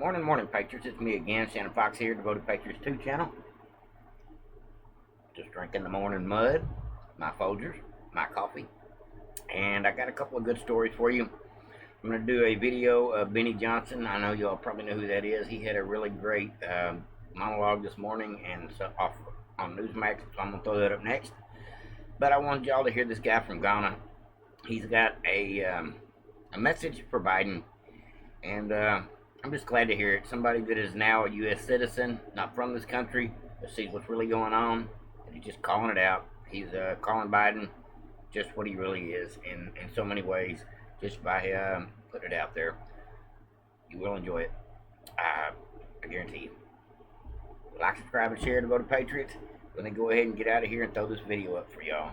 Morning, Patriots. It's me again, Shannon Fox here, Devoted Patriots 2 channel. Just drinking the morning mud, my Folgers, my coffee. And I got a couple of good stories for you. I'm going to do a video of Benny Johnson. I know y'all probably know who that is. He had a really great monologue this morning and so off on Newsmax, so I'm going to throw that up next. But I wanted y'all to hear this guy from Ghana. He's got a message for Biden, and I'm just glad to hear it. Somebody that is now a U.S. citizen, not from this country, but sees what's really going on, and he's just calling it out. He's calling Biden just what he really is in so many ways, just by putting it out there. You will enjoy it. I guarantee you. Like, subscribe, and share to Devoted Patriots. Let me go ahead and get out of here and throw this video up for y'all.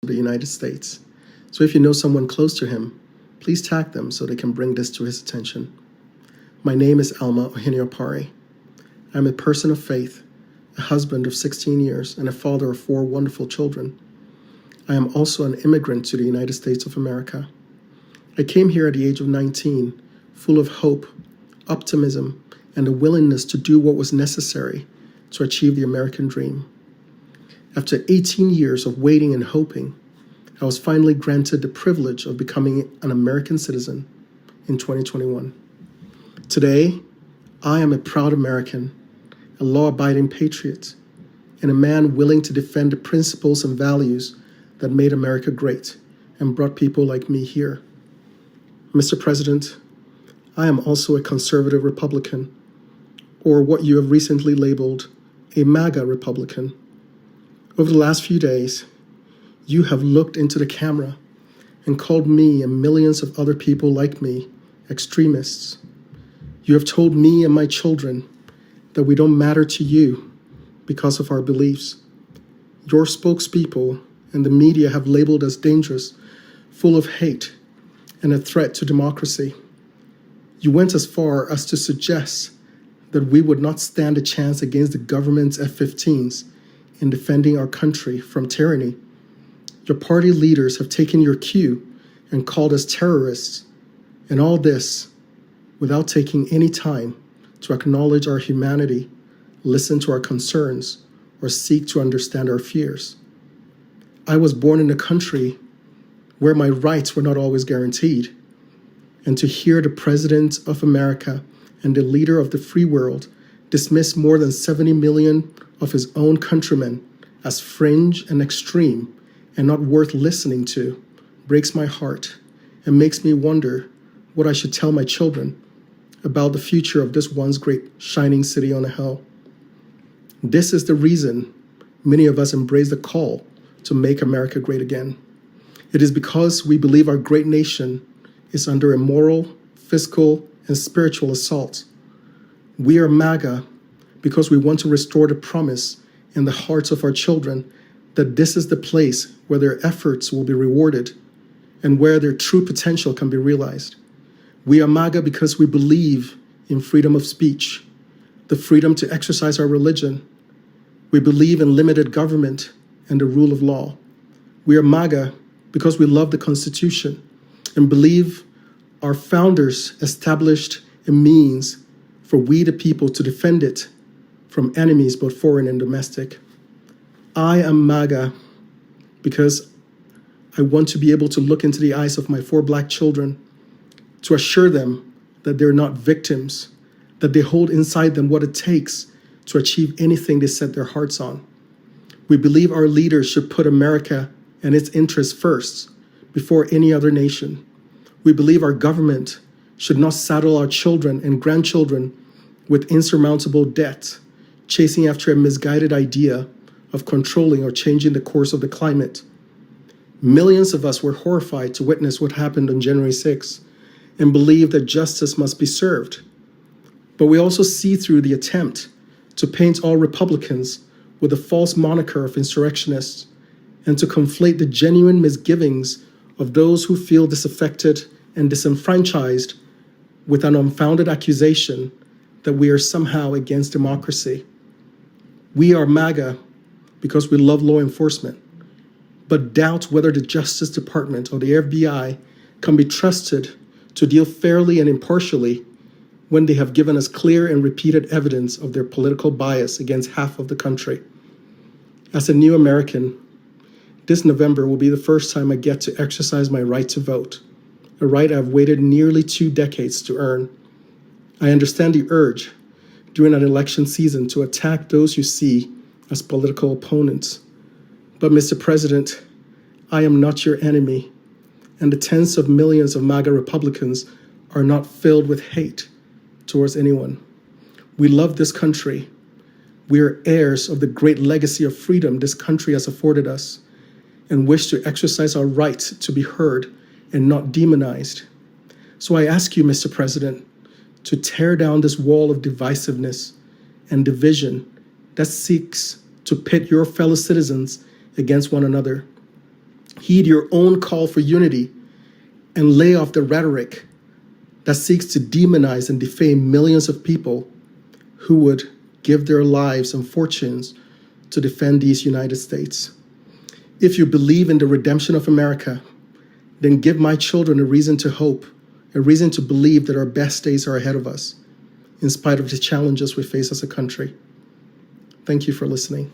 The United States. So if you know someone close to him, please tag them so they can bring this to his attention. My name is Alma Ohene-Opare. I'm a person of faith, a husband of 16 years, and a father of 4 wonderful children. I am also an immigrant to the United States of America. I came here at the age of 19, full of hope, optimism, and a willingness to do what was necessary to achieve the American dream. After 18 years of waiting and hoping, I was finally granted the privilege of becoming an American citizen in 2021. Today, I am a proud American, a law-abiding patriot, and a man willing to defend the principles and values that made America great and brought people like me here. Mr. President, I am also a conservative Republican, or what you have recently labeled a MAGA Republican. Over the last few days, you have looked into the camera and called me and millions of other people like me extremists. You have told me and my children that we don't matter to you because of our beliefs. Your spokespeople and the media have labeled us dangerous, full of hate, and a threat to democracy. You went as far as to suggest that we would not stand a chance against the government's F-15s in defending our country from tyranny. Your party leaders have taken your cue and called us terrorists, and all this without taking any time to acknowledge our humanity, listen to our concerns, or seek to understand our fears. I was born in a country where my rights were not always guaranteed, and to hear the President of America and the leader of the free world dismiss more than 70 million of his own countrymen as fringe and extreme and not worth listening to breaks my heart and makes me wonder what I should tell my children about the future of this once great shining city on a hill. This is the reason many of us embrace the call to make America great again. It is because we believe our great nation is under a moral, fiscal, and spiritual assault. We are MAGA because we want to restore the promise in the hearts of our children that this is the place where their efforts will be rewarded and where their true potential can be realized. We are MAGA because we believe in freedom of speech, the freedom to exercise our religion. We believe in limited government and the rule of law. We are MAGA because we love the Constitution and believe our founders established a means for we the people to defend it from enemies both foreign and domestic. I am MAGA because I want to be able to look into the eyes of my 4 Black children to assure them that they're not victims, that they hold inside them what it takes to achieve anything they set their hearts on. We believe our leaders should put America and its interests first before any other nation. We believe our government should not saddle our children and grandchildren with insurmountable debt, chasing after a misguided idea of controlling or changing the course of the climate. Millions of us were horrified to witness what happened on January 6th and believe that justice must be served. But we also see through the attempt to paint all Republicans with a false moniker of insurrectionists and to conflate the genuine misgivings of those who feel disaffected and disenfranchised with an unfounded accusation that we are somehow against democracy. We are MAGA because we love law enforcement, but doubt whether the Justice Department or the FBI can be trusted to deal fairly and impartially when they have given us clear and repeated evidence of their political bias against half of the country. As a new American, this November will be the first time I get to exercise my right to vote, a right I've waited nearly 2 decades to earn. I understand the urge during an election season to attack those you see as political opponents. But Mr. President, I am not your enemy, and the tens of millions of MAGA Republicans are not filled with hate towards anyone. We love this country. We are heirs of the great legacy of freedom this country has afforded us, and wish to exercise our right to be heard and not demonized. So I ask you, Mr. President, to tear down this wall of divisiveness and division that seeks to pit your fellow citizens against one another. Heed your own call for unity and lay off the rhetoric that seeks to demonize and defame millions of people who would give their lives and fortunes to defend these United States. If you believe in the redemption of America, then give my children a reason to hope, a reason to believe that our best days are ahead of us, in spite of the challenges we face as a country. Thank you for listening.